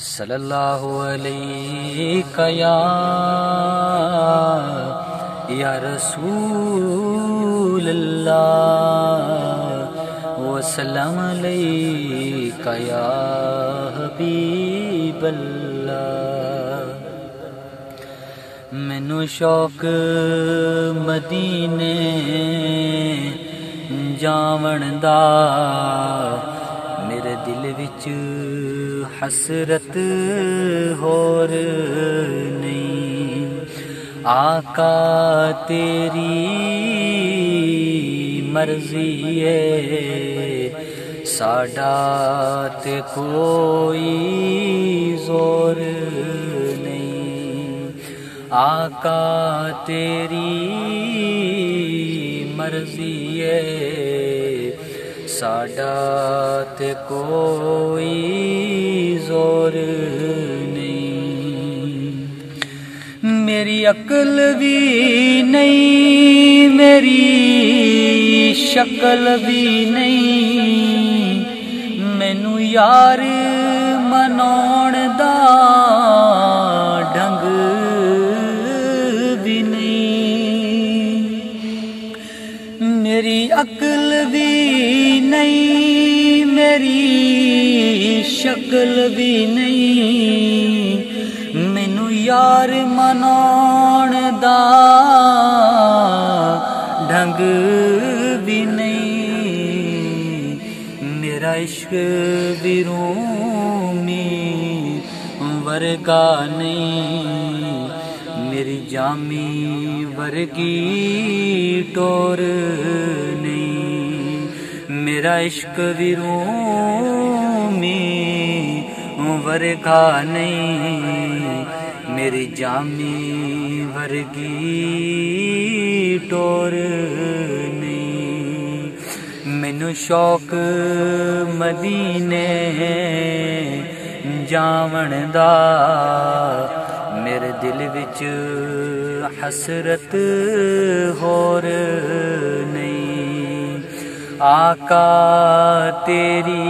صلی اللہ علیہ یا رسول اللہ وسلم علیک یا حبیب اللہ۔ مینوں شوق مدینے جاون دا، میرے دل وچ حسرت ہور نہیں۔ آقا تیری مرضی ہے، ساڈا تے کوئی زور نہیں۔ آقا تیری مرضی ہے، ساڈا تے کوئی زور نہیں۔ میری عقل بھی نہیں، میری شکل بھی نہیں، مینوں یار مناؤن دا ڈھنگ بھی نہیں۔ میری عقل بھی نہیں، میری شکل بھی نہیں، مینوں یار مناؤن دا ڈھنگ بھی نہیں۔ میرا عشق بھی رومی ورگا نہیں، میری جامی ورگی ٹور نہیں۔ میرا عشق بھی رومی ورگا نہیں، میری جامی ورگی ٹور نہیں۔ مینوں شوق مدینے جاون دا، میرے دل وچ حسرت ہور نہیں۔ آقا تیری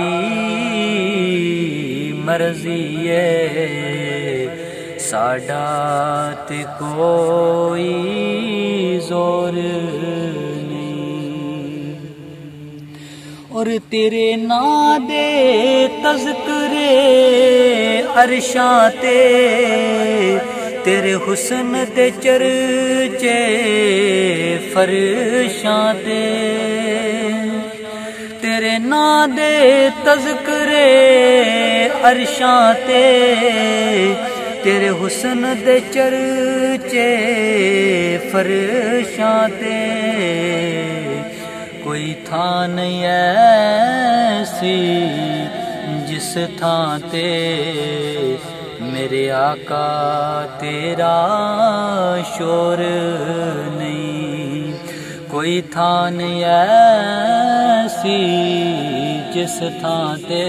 مرضی ہے، ساڈا تے کوئی زور نہیں۔ اور تیرے ناں دے تذکرے عرشاں تے، تیرے حسن دے چرچے فرشاں تے، تیرے ناں دے تذکرے عرشاں تے، تیرے حسن دے چرچے فرشاں تے۔ کوئی تھاں نہیں ایسی جس تھاں تے میرے آقا تیرا شور نہیں۔ کوئی تھاں نہیں ایسی جس تھاں تے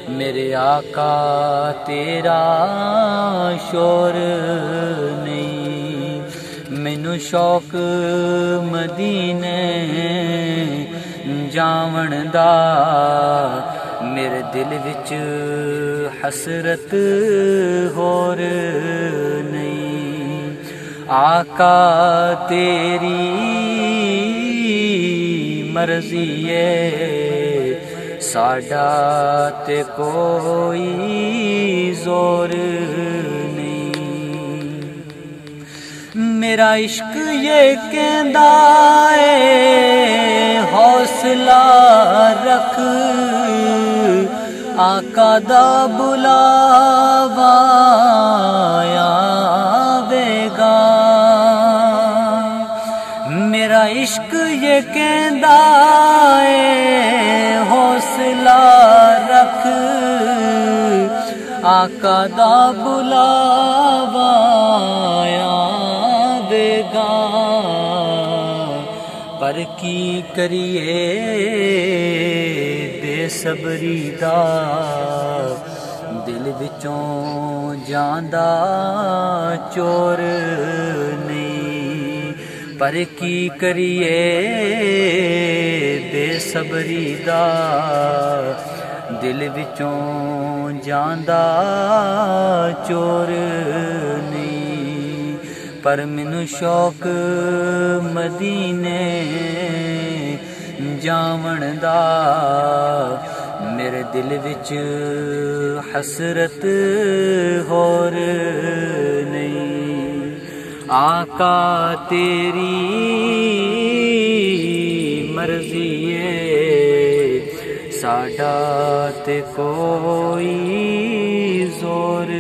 میرے آقا تیرا شور نہیں۔ مینوں شوق مدینے جاون دا، میرے دل وچ حسرت ہور نہیں۔ آقا تیری مرضی ہے، ساڈا تے کوئی زور نہیں۔ میرا عشق یہ کہندا ہے حوصلہ رکھ، آقا دا بلاوا آوے گا۔ میرا عشق یہ کہندا ہے حوصلہ رکھ، آقا دا بلاوا آوے گا۔ پر کی کریے بے صبری دا، دل وچوں جاندا چور نہیں۔ پر کی کریے بے صبری دا، دل وچوں جاندا چور نہیں پر مینوں شوق مدینے جاون دا میرے دل وچ حسرت ہور نہیں آقا تیری مرضی ہے ساڈا تے کوئی زور